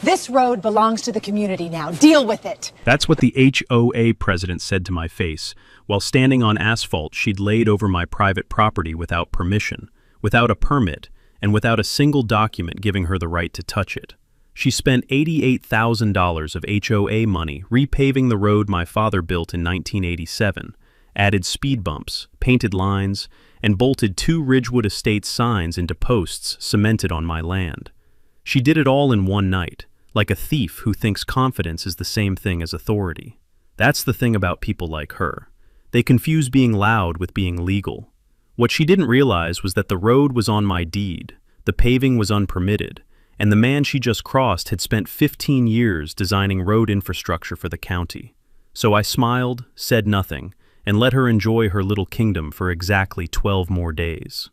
This road belongs to the community now. Deal with it. That's what the HOA president said to my face, while standing on asphalt she'd laid over my private property without permission, without a permit, and without a single document giving her the right to touch it. She spent $88,000 of HOA money repaving the road my father built in 1987, added speed bumps, painted lines, and bolted 2 Ridgewood Estates signs into posts cemented on my land. She did it all in one night, like a thief who thinks confidence is the same thing as authority. That's the thing about people like her. They confuse being loud with being legal. What she didn't realize was that the road was on my deed, the paving was unpermitted, and the man she just crossed had spent 15 years designing road infrastructure for the county. So I smiled, said nothing, and let her enjoy her little kingdom for exactly 12 more days.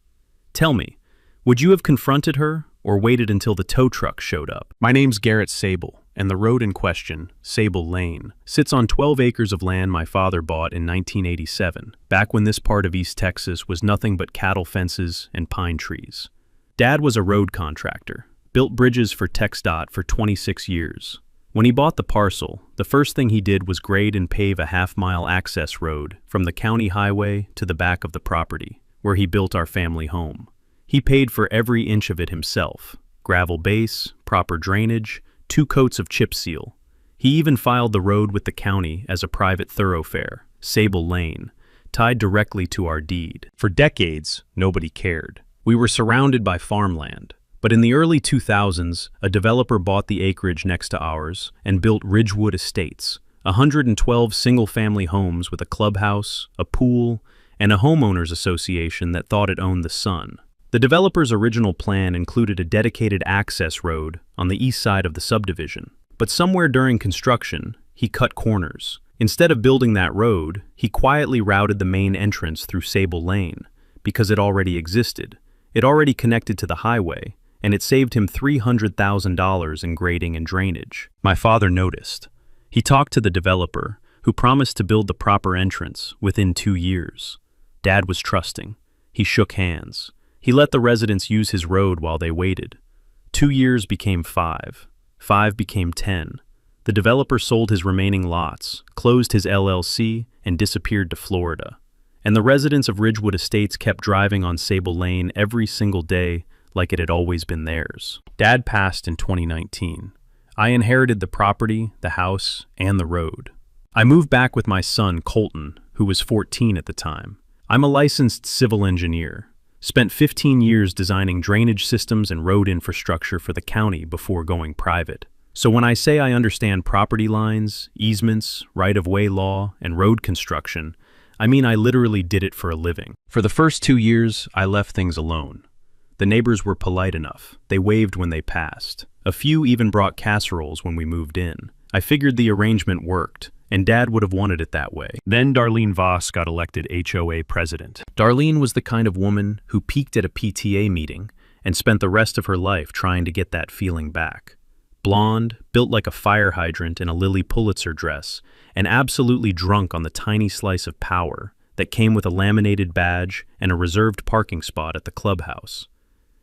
Tell me, would you have confronted her or waited until the tow truck showed up? My name's Garrett Sable, and the road in question, Sable Lane, sits on 12 acres of land my father bought in 1987, back when this part of East Texas was nothing but cattle fences and pine trees. Dad was a road contractor, built bridges for TxDOT for 26 years. When he bought the parcel, the first thing he did was grade and pave a half-mile access road from the county highway to the back of the property, where he built our family home. He paid for every inch of it himself: gravel base, proper drainage, 2 coats of chip seal. He even filed the road with the county as a private thoroughfare, Sable Lane, tied directly to our deed. For decades, nobody cared. We were surrounded by farmland. But in the early 2000s, a developer bought the acreage next to ours and built Ridgewood Estates, 112 single-family homes with a clubhouse, a pool, and a homeowners association that thought it owned the sun. The developer's original plan included a dedicated access road on the east side of the subdivision. But somewhere during construction, he cut corners. Instead of building that road, he quietly routed the main entrance through Sable Lane, because it already existed. It already connected to the highway, and it saved him $300,000 in grading and drainage. My father noticed. He talked to the developer, who promised to build the proper entrance within 2 years. Dad was trusting. He shook hands. He let the residents use his road while they waited. 2 years became 5. 5 became 10. The developer sold his remaining lots, closed his LLC, and disappeared to Florida. And the residents of Ridgewood Estates kept driving on Sable Lane every single day like it had always been theirs. Dad passed in 2019. I inherited the property, the house, and the road. I moved back with my son, Colton, who was 14 at the time. I'm a licensed civil engineer. Spent 15 years designing drainage systems and road infrastructure for the county before going private. So when I say I understand property lines, easements, right-of-way law, and road construction, I mean I literally did it for a living. For the first 2 years, I left things alone. The neighbors were polite enough. They waved when they passed. A few even brought casseroles when we moved in. I figured the arrangement worked, and Dad would have wanted it that way. Then Darlene Voss got elected HOA president. Darlene was the kind of woman who peaked at a PTA meeting and spent the rest of her life trying to get that feeling back. Blonde, built like a fire hydrant in a Lily Pulitzer dress, and absolutely drunk on the tiny slice of power that came with a laminated badge and a reserved parking spot at the clubhouse.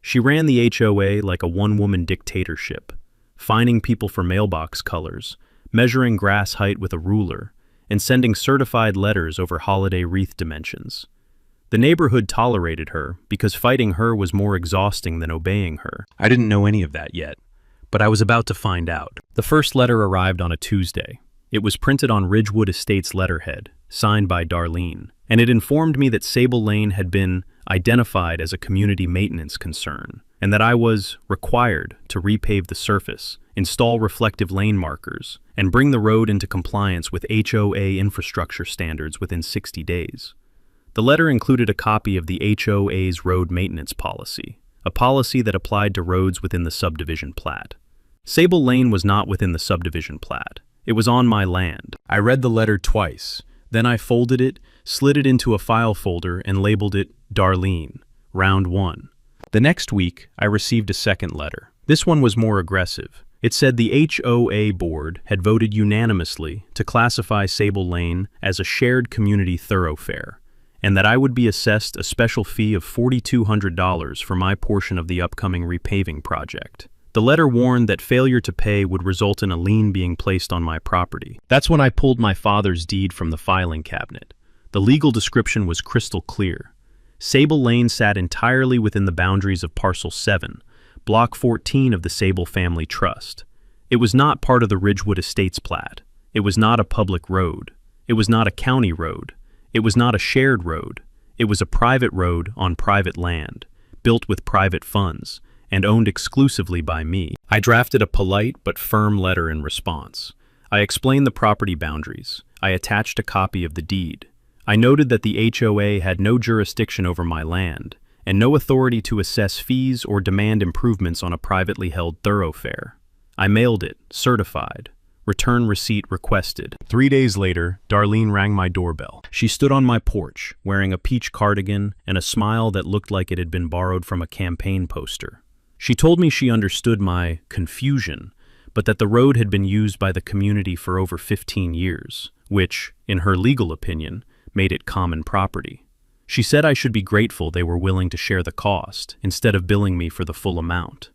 She ran the HOA like a one-woman dictatorship, fining people for mailbox colors, measuring grass height with a ruler, and sending certified letters over holiday wreath dimensions. The neighborhood tolerated her because fighting her was more exhausting than obeying her. I didn't know any of that yet, but I was about to find out. The first letter arrived on a Tuesday. It was printed on Ridgewood Estates letterhead, signed by Darlene, and it informed me that Sable Lane had been identified as a community maintenance concern, and that I was required to repave the surface, install reflective lane markers, and bring the road into compliance with HOA infrastructure standards within 60 days. The letter included a copy of the HOA's road maintenance policy, a policy that applied to roads within the subdivision plat. Sable Lane was not within the subdivision plat. It was on my land. I read the letter twice. Then I folded it, slid it into a file folder, and labeled it Darlene, Round 1. The next week, I received a second letter. This one was more aggressive. It said the HOA board had voted unanimously to classify Sable Lane as a shared community thoroughfare, and that I would be assessed a special fee of $4,200 for my portion of the upcoming repaving project. The letter warned that failure to pay would result in a lien being placed on my property. That's when I pulled my father's deed from the filing cabinet. The legal description was crystal clear. Sable Lane sat entirely within the boundaries of Parcel 7, Block 14 of the Sable Family Trust. It was not part of the Ridgewood Estates plat. It was not a public road. It was not a county road. It was not a shared road. It was a private road on private land, built with private funds, and owned exclusively by me. I drafted a polite but firm letter in response. I explained the property boundaries. I attached a copy of the deed. I noted that the HOA had no jurisdiction over my land, and no authority to assess fees or demand improvements on a privately held thoroughfare. I mailed it, certified. Return receipt requested. 3 days later, Darlene rang my doorbell. She stood on my porch, wearing a peach cardigan and a smile that looked like it had been borrowed from a campaign poster. She told me she understood my confusion, but that the road had been used by the community for over 15 years, which, in her legal opinion, made it common property. She said I should be grateful they were willing to share the cost, instead of billing me for the full amount.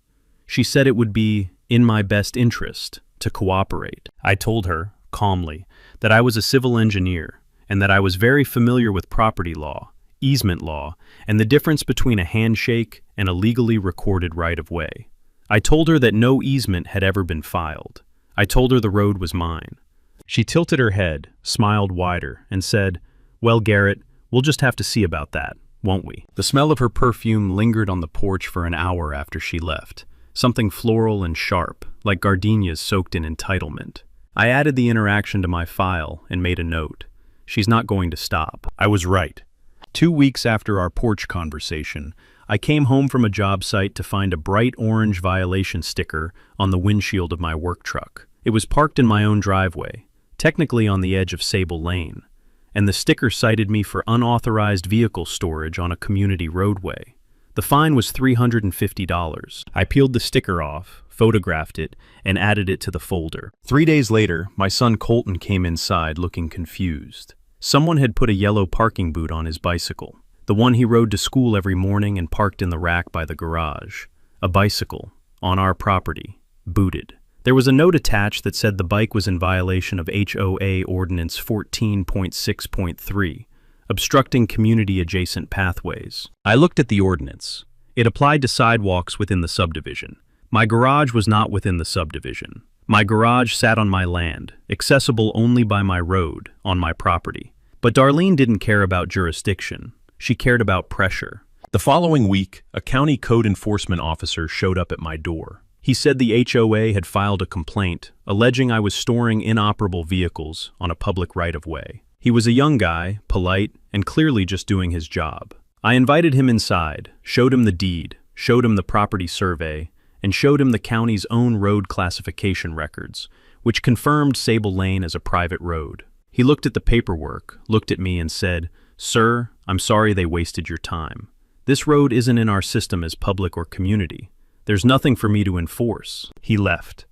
She said it would be in my best interest to cooperate. I told her, calmly, that I was a civil engineer, and that I was very familiar with property law, easement law, and the difference between a handshake and a legally recorded right-of-way. I told her that no easement had ever been filed. I told her the road was mine. She tilted her head, smiled wider, and said, "Well, Garrett, we'll just have to see about that, won't we?" The smell of her perfume lingered on the porch for an hour after she left, something floral and sharp, like gardenias soaked in entitlement. I added the interaction to my file and made a note. She's not going to stop. I was right. 2 weeks after our porch conversation, I came home from a job site to find a bright orange violation sticker on the windshield of my work truck. It was parked in my own driveway, technically on the edge of Sable Lane, and the sticker cited me for unauthorized vehicle storage on a community roadway. The fine was $350. I peeled the sticker off, photographed it, and added it to the folder. 3 days later, my son Colton came inside looking confused. Someone had put a yellow parking boot on his bicycle, the one he rode to school every morning and parked in the rack by the garage. A bicycle, on our property, booted. There was a note attached that said the bike was in violation of HOA Ordinance 14.6.3, obstructing community-adjacent pathways. I looked at the ordinance. It applied to sidewalks within the subdivision. My garage was not within the subdivision. My garage sat on my land, accessible only by my road, on my property. But Darlene didn't care about jurisdiction. She cared about pressure. The following week, a county code enforcement officer showed up at my door. He said the HOA had filed a complaint alleging I was storing inoperable vehicles on a public right-of-way. He was a young guy, polite, and clearly just doing his job. I invited him inside, showed him the deed, showed him the property survey, and showed him the county's own road classification records, which confirmed Sable Lane as a private road. He looked at the paperwork, looked at me and said, "Sir, I'm sorry they wasted your time. This road isn't in our system as public or community. There's nothing for me to enforce." He left.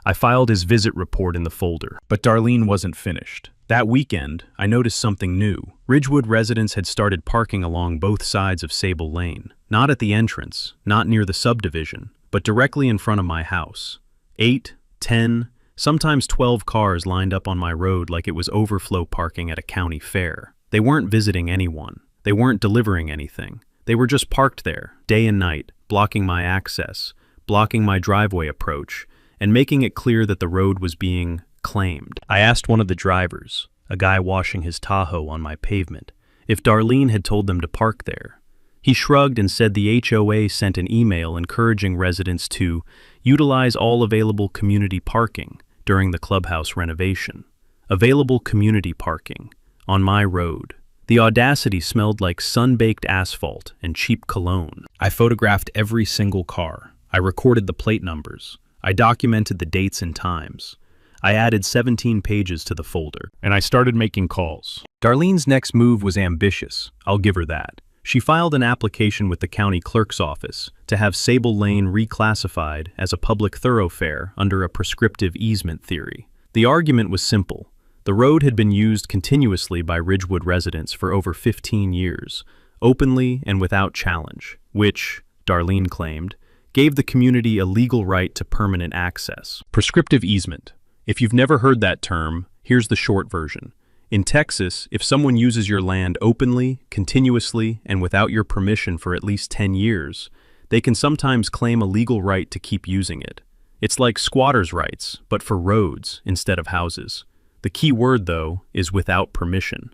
I filed his visit report in the folder. But Darlene wasn't finished. That weekend, I noticed something new. Ridgewood residents had started parking along both sides of Sable Lane, not at the entrance, not near the subdivision, but directly in front of my house. 8, 10, sometimes 12 cars lined up on my road like it was overflow parking at a county fair. They weren't visiting anyone. They weren't delivering anything. They were just parked there, day and night, blocking my access, blocking my driveway approach, and making it clear that the road was being claimed. I asked one of the drivers, a guy washing his Tahoe on my pavement, if Darlene had told them to park there. He shrugged and said the HOA sent an email encouraging residents to utilize all available community parking during the clubhouse renovation. Available community parking on my road. The audacity smelled like sun-baked asphalt and cheap cologne. I photographed every single car. I recorded the plate numbers. I documented the dates and times. I added 17 pages to the folder, and I started making calls. Darlene's next move was ambitious, I'll give her that. She filed an application with the county clerk's office to have Sable Lane reclassified as a public thoroughfare under a prescriptive easement theory. The argument was simple. The road had been used continuously by Ridgewood residents for over 15 years, openly and without challenge, which, Darlene claimed, gave the community a legal right to permanent access. Prescriptive easement. If you've never heard that term, here's the short version. In Texas, if someone uses your land openly, continuously, and without your permission for at least 10 years, they can sometimes claim a legal right to keep using it. It's like squatters' rights, but for roads instead of houses. The key word, though, is without permission.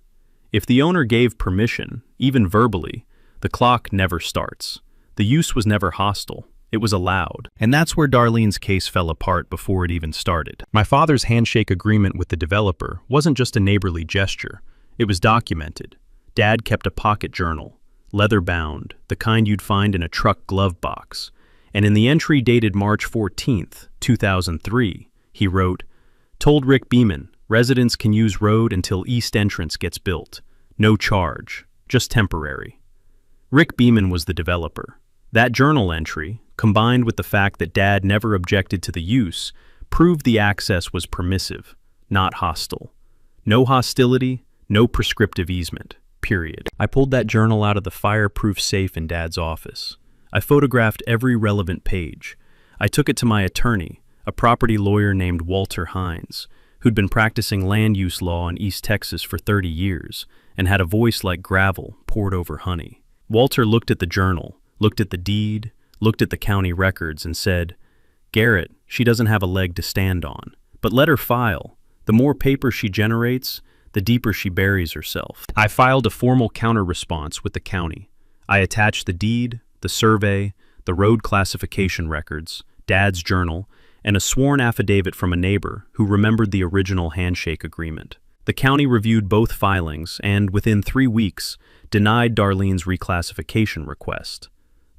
If the owner gave permission, even verbally, the clock never starts. The use was never hostile. It was allowed. And that's where Darlene's case fell apart before it even started. My father's handshake agreement with the developer wasn't just a neighborly gesture. It was documented. Dad kept a pocket journal, leather-bound, the kind you'd find in a truck glove box. And in the entry dated March 14th, 2003, he wrote, "Told Rick Beeman, residents can use road until east entrance gets built. No charge, just temporary." Rick Beeman was the developer. That journal entry, combined with the fact that Dad never objected to the use, proved the access was permissive, not hostile. No hostility, no prescriptive easement, period. I pulled that journal out of the fireproof safe in Dad's office. I photographed every relevant page. I took it to my attorney, a property lawyer named Walter Hines, who'd been practicing land use law in East Texas for 30 years and had a voice like gravel poured over honey. Walter looked at the journal, looked at the deed, looked at the county records and said, "Garrett, she doesn't have a leg to stand on, but let her file. The more paper she generates, the deeper she buries herself." I filed a formal counter-response with the county. I attached the deed, the survey, the road classification records, Dad's journal, and a sworn affidavit from a neighbor who remembered the original handshake agreement. The county reviewed both filings and, within 3 weeks, denied Darlene's reclassification request.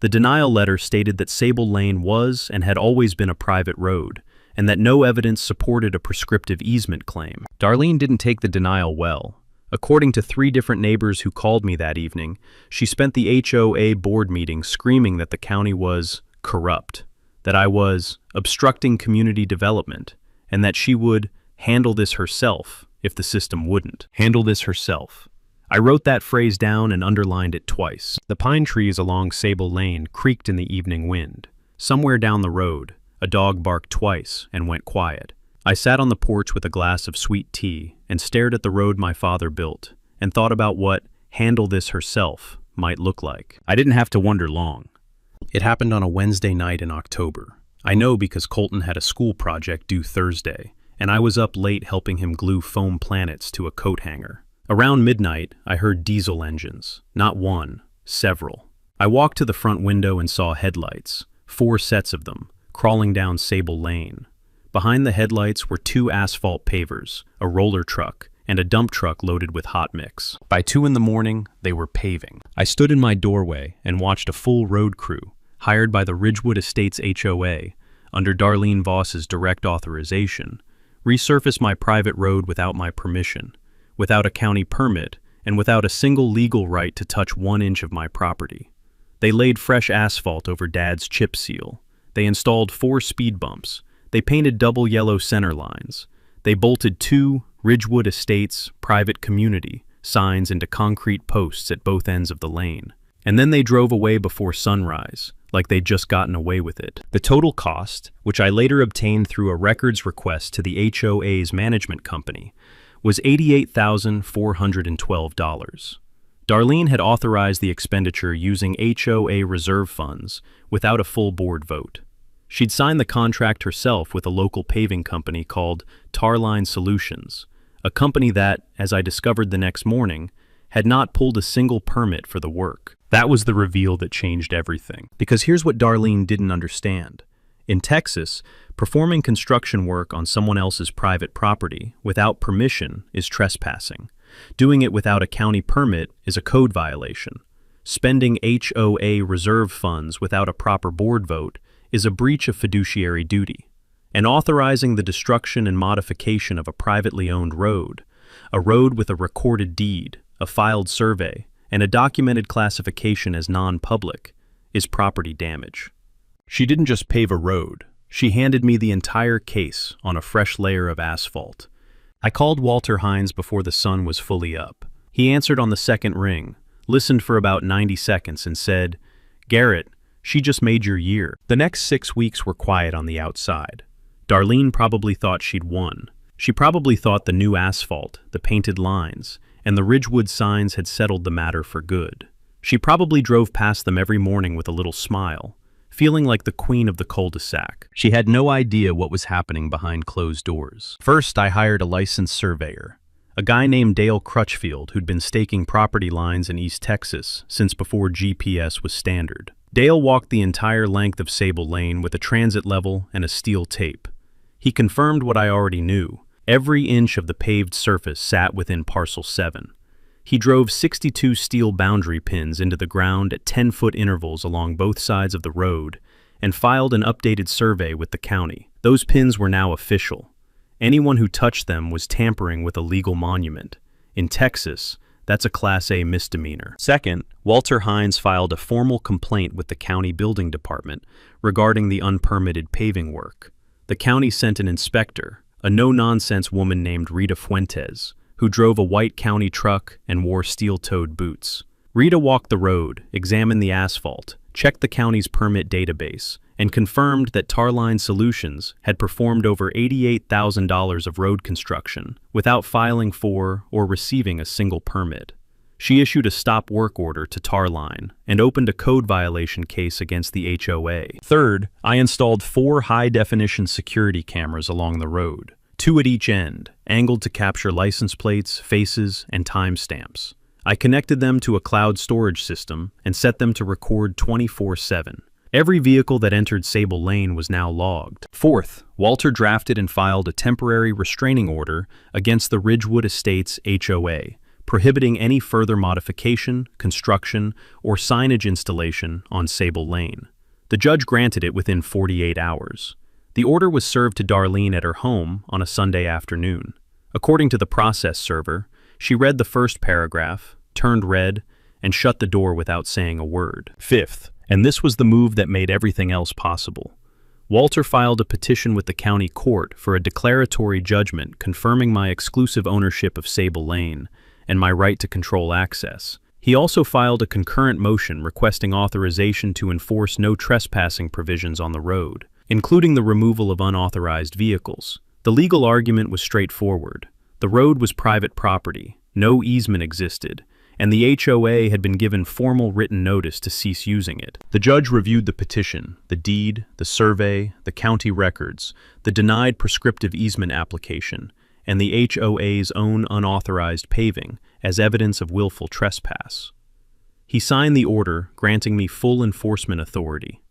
The denial letter stated that Sable Lane was and had always been a private road, and that no evidence supported a prescriptive easement claim. Darlene didn't take the denial well. According to 3 different neighbors who called me that evening, she spent the HOA board meeting screaming that the county was corrupt, that I was obstructing community development, and that she would handle this herself if the system wouldn't. Handle this herself. I wrote that phrase down and underlined it twice. The pine trees along Sable Lane creaked in the evening wind. Somewhere down the road, a dog barked twice and went quiet. I sat on the porch with a glass of sweet tea and stared at the road my father built and thought about what handle this herself might look like. I didn't have to wonder long. It happened on a Wednesday night in October. I know because Colton had a school project due Thursday, and I was up late helping him glue foam planets to a coat hanger. Around midnight, I heard diesel engines. Not one, several. I walked to the front window and saw headlights, 4 sets of them, crawling down Sable Lane. Behind the headlights were 2 asphalt pavers, a roller truck, and a dump truck loaded with hot mix. By 2 in the morning, they were paving. I stood in my doorway and watched a full road crew, hired by the Ridgewood Estates HOA, under Darlene Voss's direct authorization, resurface my private road without my permission, without a county permit, and without a single legal right to touch 1 inch of my property. They laid fresh asphalt over Dad's chip seal. They installed 4 speed bumps. They painted double yellow center lines. They bolted 2 Ridgewood Estates private community signs into concrete posts at both ends of the lane. And then they drove away before sunrise, like they'd just gotten away with it. The total cost, which I later obtained through a records request to the HOA's management company, was $88,412. Darlene had authorized the expenditure using HOA reserve funds without a full board vote. She'd signed the contract herself with a local paving company called Tarline Solutions, a company that, as I discovered the next morning, had not pulled a single permit for the work. That was the reveal that changed everything. Because here's what Darlene didn't understand. In Texas, performing construction work on someone else's private property without permission is trespassing. Doing it without a county permit is a code violation. Spending HOA reserve funds without a proper board vote is a breach of fiduciary duty. And authorizing the destruction and modification of a privately owned road, a road with a recorded deed, a filed survey, and a documented classification as non-public, is property damage. She didn't just pave a road. She handed me the entire case on a fresh layer of asphalt. I called Walter Hines before the sun was fully up. He answered on the second ring, listened for about 90 seconds, and said, "Garrett, She just made your year. The next 6 weeks were quiet on the outside. Darlene probably thought she'd won. She probably thought the new asphalt, the painted lines, and the Ridgewood signs had settled the matter for good. She probably drove past them every morning with a little smile, feeling like the queen of the cul-de-sac. She had no idea what was happening behind closed doors. First, I hired a licensed surveyor, a guy named Dale Crutchfield who'd been staking property lines in East Texas since before GPS was standard. Dale walked the entire length of Sable Lane with a transit level and a steel tape. He confirmed what I already knew. Every inch of the paved surface sat within Parcel 7. He drove 62 steel boundary pins into the ground at 10-foot intervals along both sides of the road and filed an updated survey with the county. Those pins were now official. Anyone who touched them was tampering with a legal monument. In Texas, that's a Class A misdemeanor. Second, Walter Hines filed a formal complaint with the county building department regarding the unpermitted paving work. The county sent an inspector, a no-nonsense woman named Rita Fuentes, who drove a white county truck and wore steel-toed boots. Rita walked the road, examined the asphalt, checked the county's permit database, and confirmed that Tarline Solutions had performed over $88,000 of road construction without filing for or receiving a single permit. She issued a stop work order to Tarline and opened a code violation case against the HOA. Third, I installed 4 high-definition security cameras along the road, 2 at each end, angled to capture license plates, faces, and timestamps. I connected them to a cloud storage system and set them to record 24/7. Every vehicle that entered Sable Lane was now logged. Fourth, Walter drafted and filed a temporary restraining order against the Ridgewood Estates HOA, prohibiting any further modification, construction, or signage installation on Sable Lane. The judge granted it within 48 hours. The order was served to Darlene at her home on a Sunday afternoon. According to the process server, she read the first paragraph, turned red, and shut the door without saying a word. Fifth, and this was the move that made everything else possible, Walter filed a petition with the county court for a declaratory judgment confirming my exclusive ownership of Sable Lane and my right to control access. He also filed a concurrent motion requesting authorization to enforce no trespassing provisions on the road, including the removal of unauthorized vehicles. The legal argument was straightforward. The road was private property, no easement existed, and the HOA had been given formal written notice to cease using it. The judge reviewed the petition, the deed, the survey, the county records, the denied prescriptive easement application, and the HOA's own unauthorized paving as evidence of willful trespass. He signed the order, granting me full enforcement authority.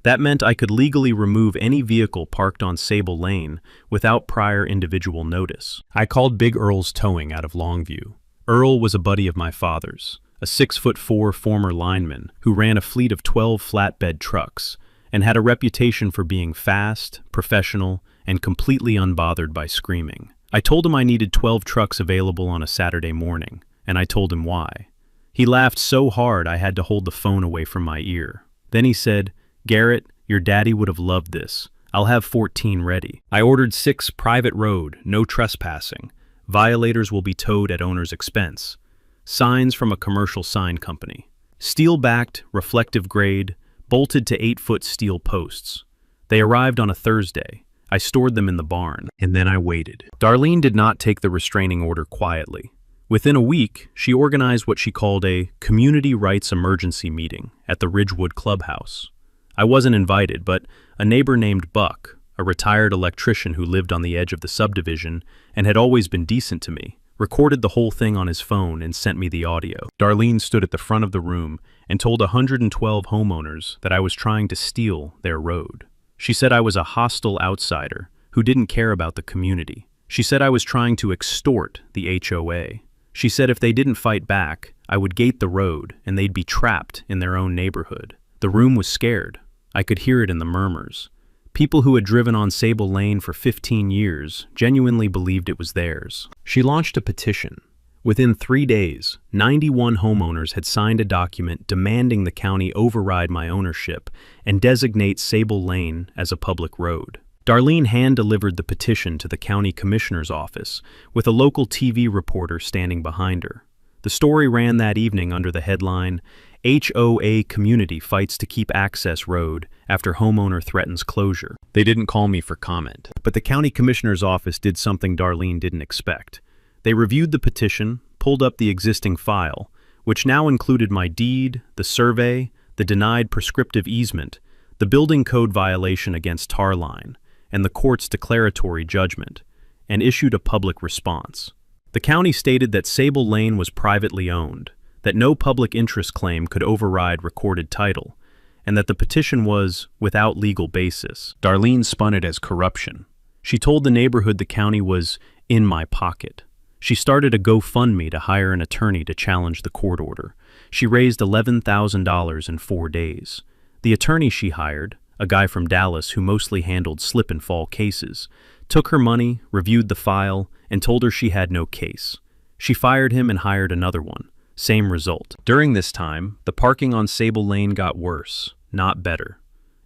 That meant I could legally remove any vehicle parked on Sable Lane without prior individual notice. I called Big Earl's Towing out of Longview. Earl was a buddy of my father's, a 6'4" former lineman who ran a fleet of 12 flatbed trucks and had a reputation for being fast, professional, and completely unbothered by screaming. I told him I needed 12 trucks available on a Saturday morning, and I told him why. He laughed so hard I had to hold the phone away from my ear. Then he said, "Garrett, your daddy would have loved this. I'll have 14 ready." I ordered 6 private road, no trespassing. Violators will be towed at owner's expense. Signs from a commercial sign company. Steel-backed, reflective grade, bolted to 8-foot steel posts. They arrived on a Thursday. I stored them in the barn, and then I waited. Darlene did not take the restraining order quietly. Within a week, she organized what she called a community rights emergency meeting at the Ridgewood Clubhouse. I wasn't invited, but a neighbor named Buck, a retired electrician who lived on the edge of the subdivision and had always been decent to me, recorded the whole thing on his phone and sent me the audio. Darlene stood at the front of the room and told 112 homeowners that I was trying to steal their road. She said I was a hostile outsider who didn't care about the community. She said I was trying to extort the HOA. She said if they didn't fight back, I would gate the road and they'd be trapped in their own neighborhood. The room was scared. I could hear it in the murmurs. People who had driven on Sable Lane for 15 years genuinely believed it was theirs. She launched a petition. Within 3 days, 91 homeowners had signed a document demanding the county override my ownership and designate Sable Lane as a public road. Darlene hand-delivered the petition to the county commissioner's office, with a local TV reporter standing behind her. The story ran that evening under the headline, HOA community fights to keep access road after homeowner threatens closure. They didn't call me for comment, but the county commissioner's office did something Darlene didn't expect. They reviewed the petition, pulled up the existing file, which now included my deed, the survey, the denied prescriptive easement, the building code violation against tar line, and the court's declaratory judgment, and issued a public response. The county stated that Sable Lane was privately owned, that no public interest claim could override recorded title, and that the petition was without legal basis. Darlene spun it as corruption. She told the neighborhood the county was in my pocket. She started a GoFundMe to hire an attorney to challenge the court order. She raised $11,000 in 4 days. The attorney she hired, a guy from Dallas who mostly handled slip-and-fall cases, took her money, reviewed the file, and told her she had no case. She fired him and hired another one. Same result. During this time, the parking on Sable Lane got worse, not better.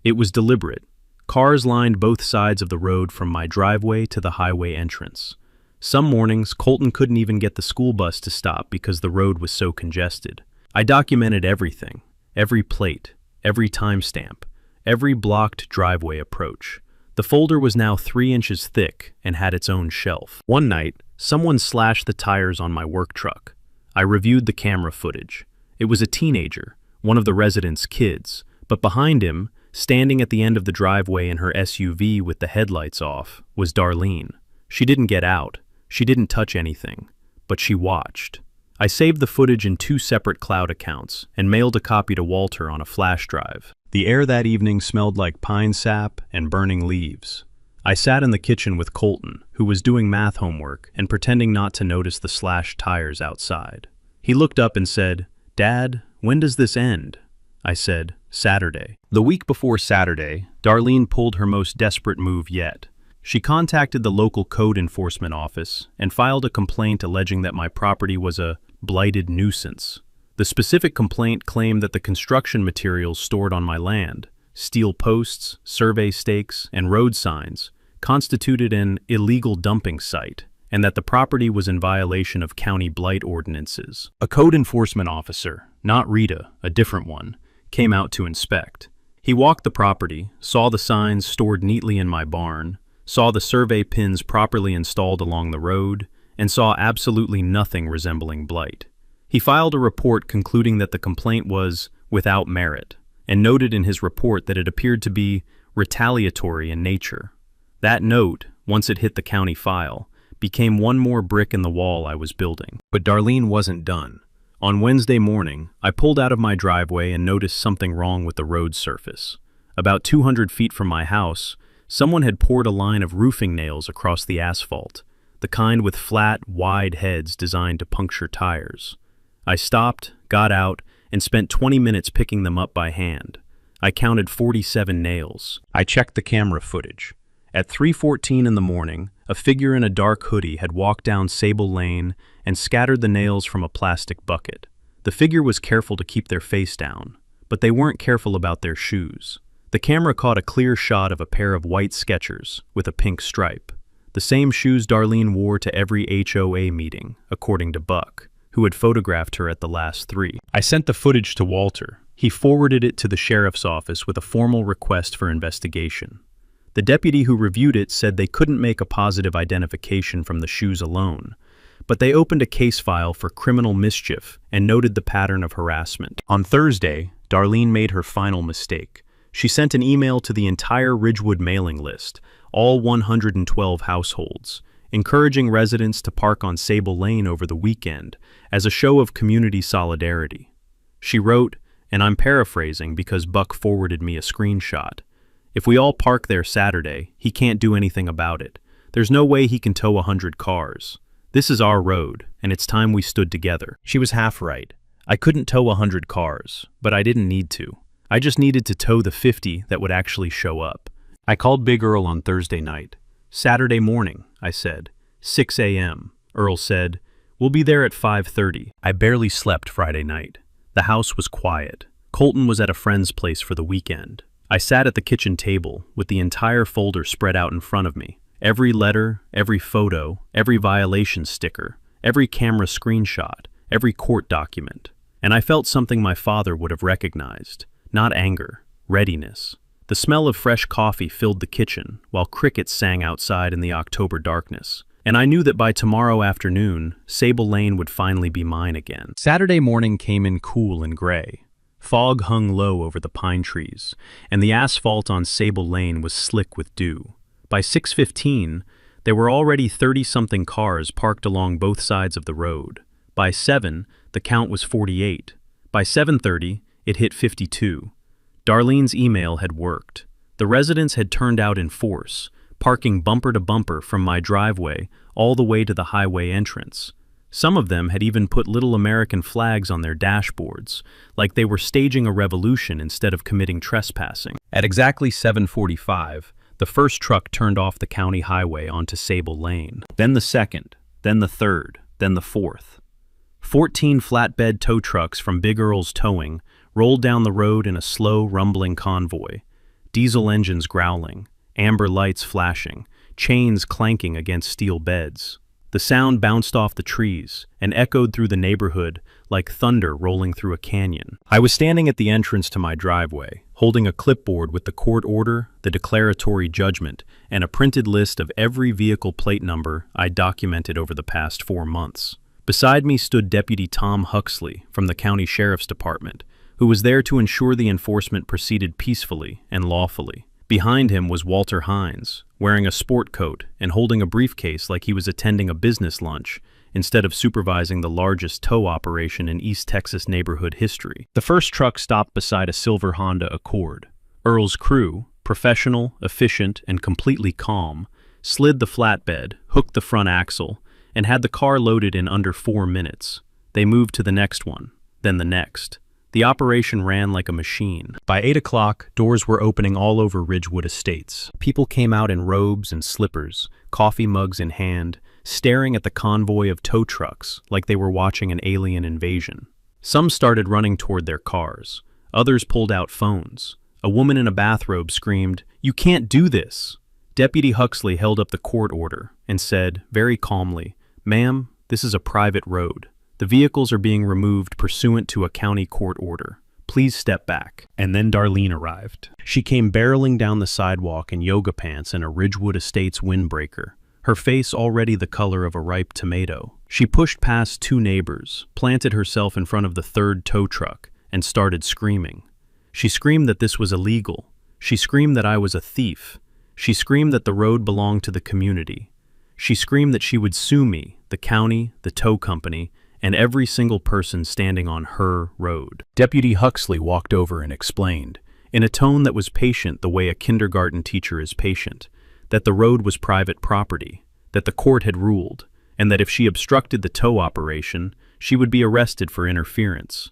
It was deliberate. Cars lined both sides of the road from my driveway to the highway entrance. Some mornings, Colton couldn't even get the school bus to stop because the road was so congested. I documented everything, every plate, every timestamp, every blocked driveway approach. The folder was now 3 inches thick and had its own shelf. One night, someone slashed the tires on my work truck. I reviewed the camera footage. It was a teenager, one of the residents' kids, but behind him, standing at the end of the driveway in her SUV with the headlights off, was Darlene. She didn't get out. She didn't touch anything, but she watched. I saved the footage in 2 separate cloud accounts and mailed a copy to Walter on a flash drive. The air that evening smelled like pine sap and burning leaves. I sat in the kitchen with Colton, who was doing math homework and pretending not to notice the slashed tires outside. He looked up and said, "Dad, when does this end?" I said, "Saturday." The week before Saturday, Darlene pulled her most desperate move yet. She contacted the local code enforcement office and filed a complaint alleging that my property was a blighted nuisance. The specific complaint claimed that the construction materials stored on my land, steel posts, survey stakes, and road signs, constituted an illegal dumping site, and that the property was in violation of county blight ordinances. A code enforcement officer, not Rita, a different one, came out to inspect. He walked the property, saw the signs stored neatly in my barn, saw the survey pins properly installed along the road, and saw absolutely nothing resembling blight. He filed a report concluding that the complaint was without merit, and noted in his report that it appeared to be retaliatory in nature. That note, once it hit the county file, became one more brick in the wall I was building. But Darlene wasn't done. On Wednesday morning, I pulled out of my driveway and noticed something wrong with the road surface. About 200 feet from my house, someone had poured a line of roofing nails across the asphalt, the kind with flat, wide heads designed to puncture tires. I stopped, got out, and spent 20 minutes picking them up by hand. I counted 47 nails. I checked the camera footage. At 3:14 in the morning, a figure in a dark hoodie had walked down Sable Lane and scattered the nails from a plastic bucket. The figure was careful to keep their face down, but they weren't careful about their shoes. The camera caught a clear shot of a pair of white Skechers with a pink stripe, the same shoes Darlene wore to every HOA meeting, according to Buck, who had photographed her at the last 3. I sent the footage to Walter. He forwarded it to the sheriff's office with a formal request for investigation. The deputy who reviewed it said they couldn't make a positive identification from the shoes alone, but they opened a case file for criminal mischief and noted the pattern of harassment. On Thursday, Darlene made her final mistake. She sent an email to the entire Ridgewood mailing list, all 112 households, encouraging residents to park on Sable Lane over the weekend as a show of community solidarity. She wrote, and I'm paraphrasing because Buck forwarded me a screenshot, "If we all park there Saturday, he can't do anything about it. There's no way he can tow 100 cars. This is our road, and it's time we stood together." She was half right. I couldn't tow 100 cars, but I didn't need to. I just needed to tow the 50 that would actually show up. I called Big Earl on Thursday night. "Saturday morning," I said. 6 a.m. Earl said, "We'll be there at 5:30. I barely slept Friday night. The house was quiet. Colton was at a friend's place for the weekend. I sat at the kitchen table with the entire folder spread out in front of me. Every letter, every photo, every violation sticker, every camera screenshot, every court document. and I felt something my father would have recognized. Not anger, readiness. The smell of fresh coffee filled the kitchen, while crickets sang outside in the October darkness. And I knew that by tomorrow afternoon, Sable Lane would finally be mine again. Saturday morning came in cool and gray. Fog hung low over the pine trees, and the asphalt on Sable Lane was slick with dew. By 6:15, there were already 30-something cars parked along both sides of the road. By 7, the count was 48. By 7:30, it hit 52. Darlene's email had worked. The residents had turned out in force, parking bumper to bumper from my driveway all the way to the highway entrance. Some of them had even put little American flags on their dashboards, like they were staging a revolution instead of committing trespassing. At exactly 7:45, the first truck turned off the county highway onto Sable Lane. Then the second, then the third, then the fourth. 14 flatbed tow trucks from Big Earl's Towing rolled down the road in a slow, rumbling convoy, diesel engines growling, amber lights flashing, chains clanking against steel beds. The sound bounced off the trees and echoed through the neighborhood like thunder rolling through a canyon. I was standing at the entrance to my driveway, holding a clipboard with the court order, the declaratory judgment, and a printed list of every vehicle plate number I documented over the past 4 months. Beside me stood Deputy Tom Huxley from the County Sheriff's Department, who was there to ensure the enforcement proceeded peacefully and lawfully. Behind him was Walter Hines, wearing a sport coat and holding a briefcase like he was attending a business lunch instead of supervising the largest tow operation in East Texas neighborhood history. The first truck stopped beside a silver Honda Accord. Earl's crew, professional, efficient, and completely calm, slid the flatbed, hooked the front axle, and had the car loaded in under 4 minutes. They moved to the next one, then the next. The operation ran like a machine. By 8 o'clock, doors were opening all over Ridgewood Estates. People came out in robes and slippers, coffee mugs in hand, staring at the convoy of tow trucks like they were watching an alien invasion. Some started running toward their cars. Others pulled out phones. A woman in a bathrobe screamed, "You can't do this!" Deputy Huxley held up the court order and said, very calmly, "Ma'am, this is a private road. The vehicles are being removed pursuant to a county court order. Please step back." And then Darlene arrived. She came barreling down the sidewalk in yoga pants and a Ridgewood Estates windbreaker, her face already the color of a ripe tomato. She pushed past 2 neighbors, planted herself in front of the third tow truck, and started screaming. She screamed that this was illegal. She screamed that I was a thief. She screamed that the road belonged to the community. She screamed that she would sue me, the county, the tow company, and every single person standing on her road. Deputy Huxley walked over and explained, in a tone that was patient the way a kindergarten teacher is patient, that the road was private property, that the court had ruled, and that if she obstructed the tow operation, she would be arrested for interference.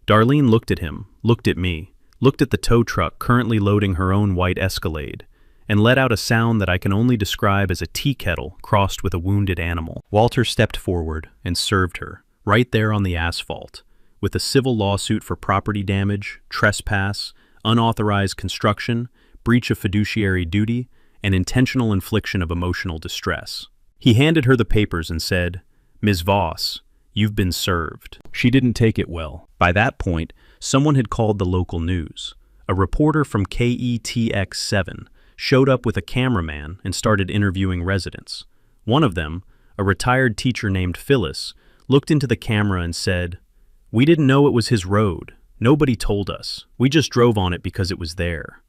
Darlene looked at him, looked at me, looked at the tow truck currently loading her own white Escalade, and let out a sound that I can only describe as a tea kettle crossed with a wounded animal. Walter stepped forward and served her, right there on the asphalt, with a civil lawsuit for property damage, trespass, unauthorized construction, breach of fiduciary duty, and intentional infliction of emotional distress. He handed her the papers and said, "Ms. Voss, you've been served." She didn't take it well. By that point, someone had called the local news. A reporter from KETX7 showed up with a cameraman and started interviewing residents. One of them, a retired teacher named Phyllis, looked into the camera and said, "We didn't know it was his road. Nobody told us. We just drove on it because it was there."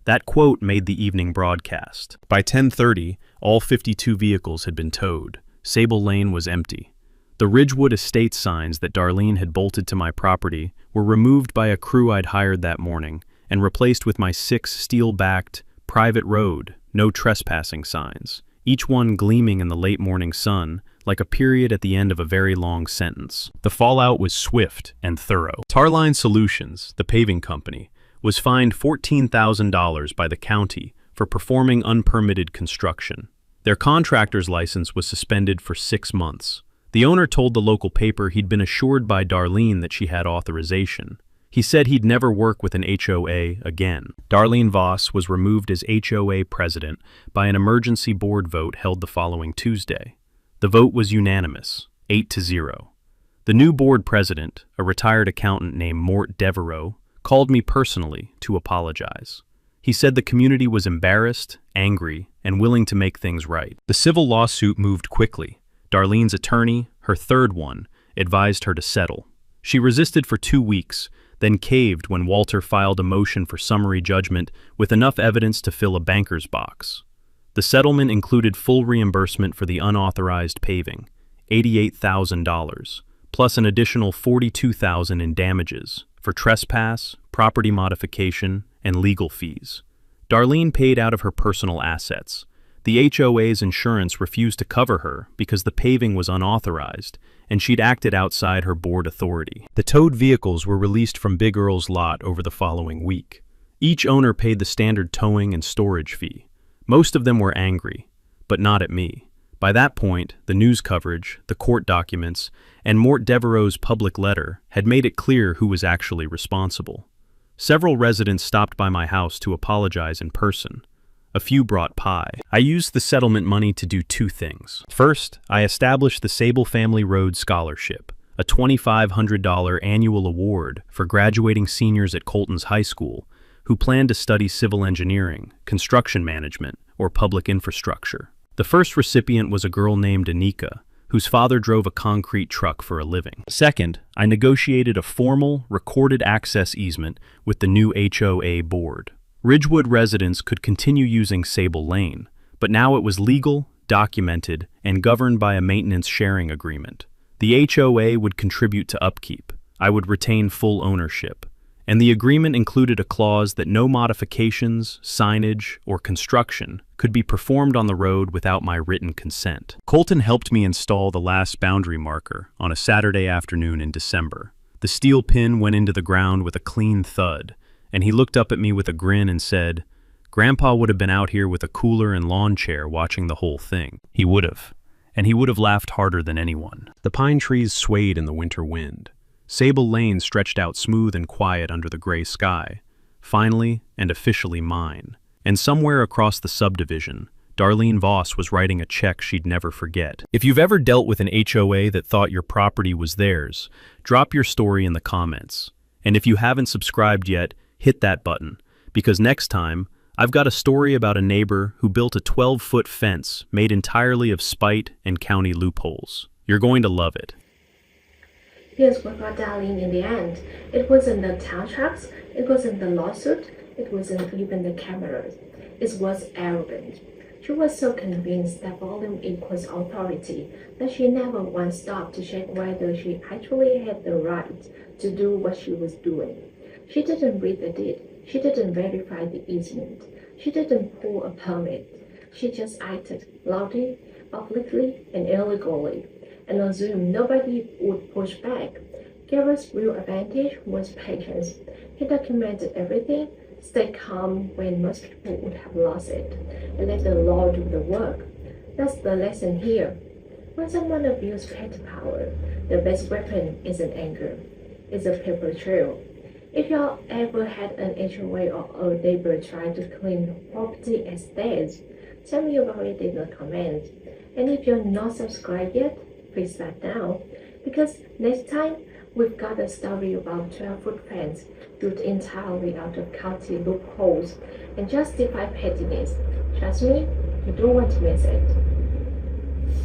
That quote made the evening broadcast. By 10:30, all 52 vehicles had been towed. Sable Lane was empty. The Ridgewood Estate signs that Darlene had bolted to my property were removed by a crew I'd hired that morning and replaced with my 6 steel-backed, private road, no trespassing signs, each one gleaming in the late morning sun like a period at the end of a very long sentence. The fallout was swift and thorough. Tarline Solutions, the paving company, was fined $14,000 by the county for performing unpermitted construction. Their contractor's license was suspended for 6 months. The owner told the local paper he'd been assured by Darlene that she had authorization. He said he'd never work with an HOA again. Darlene Voss was removed as HOA president by an emergency board vote held the following Tuesday. The vote was unanimous, 8-0. The new board president, a retired accountant named Mort Devereaux, called me personally to apologize. He said the community was embarrassed, angry, and willing to make things right. The civil lawsuit moved quickly. Darlene's attorney, her third one, advised her to settle. She resisted for 2 weeks, then caved when Walter filed a motion for summary judgment with enough evidence to fill a banker's box. The settlement included full reimbursement for the unauthorized paving, $88,000, plus an additional $42,000 in damages for trespass, property modification, and legal fees. Darlene paid out of her personal assets. The HOA's insurance refused to cover her because the paving was unauthorized, and she'd acted outside her board authority. The towed vehicles were released from Big Earl's lot over the following week. Each owner paid the standard towing and storage fee. Most of them were angry, but not at me. By that point, the news coverage, the court documents, and Mort Devereaux's public letter had made it clear who was actually responsible. Several residents stopped by my house to apologize in person. A few brought pie. I used the settlement money to do 2 things. First, I established the Sable Family Road Scholarship, a $2,500 annual award for graduating seniors at Colton's High School who plan to study civil engineering, construction management, or public infrastructure. The first recipient was a girl named Anika, whose father drove a concrete truck for a living. Second, I negotiated a formal, recorded access easement with the new HOA board. Ridgewood residents could continue using Sable Lane, but now it was legal, documented, and governed by a maintenance sharing agreement. The HOA would contribute to upkeep. I would retain full ownership. And the agreement included a clause that no modifications, signage, or construction could be performed on the road without my written consent. Colton helped me install the last boundary marker on a Saturday afternoon in December. The steel pin went into the ground with a clean thud, and he looked up at me with a grin and said, "Grandpa would have been out here with a cooler and lawn chair watching the whole thing." He would have. And he would have laughed harder than anyone. The pine trees swayed in the winter wind. Sable Lane stretched out smooth and quiet under the gray sky, finally and officially mine. And somewhere across the subdivision, Darlene Voss was writing a check she'd never forget. If you've ever dealt with an HOA that thought your property was theirs, drop your story in the comments. And if you haven't subscribed yet, hit that button, because next time, I've got a story about a neighbor who built a 12-foot fence made entirely of spite and county loopholes. You're going to love it. Here's what got Darlene in the end. It wasn't the town trucks, it wasn't the lawsuit, it wasn't even the cameras. It was arrogant. She was so convinced that volume equals authority that she never once stopped to check whether she actually had the right to do what she was doing. She didn't read the deed. She didn't verify the easement. She didn't pull a permit. She just acted loudly, publicly, and illegally, and assumed nobody would push back. Garrett's real advantage was patience. He documented everything, stayed calm when most people would have lost it, and let the law do the work. That's the lesson here. When someone abuses petty power, the best weapon isn't anger, it's a paper trail. If y'all ever had an HOA or a neighbor trying to claim property as theirs, tell me about it in the comments. And if you're not subscribed yet, please start now, because next time we've got a story about 12-foot fence built entirely out of county loopholes and justified pettiness. Trust me, you don't want to miss it.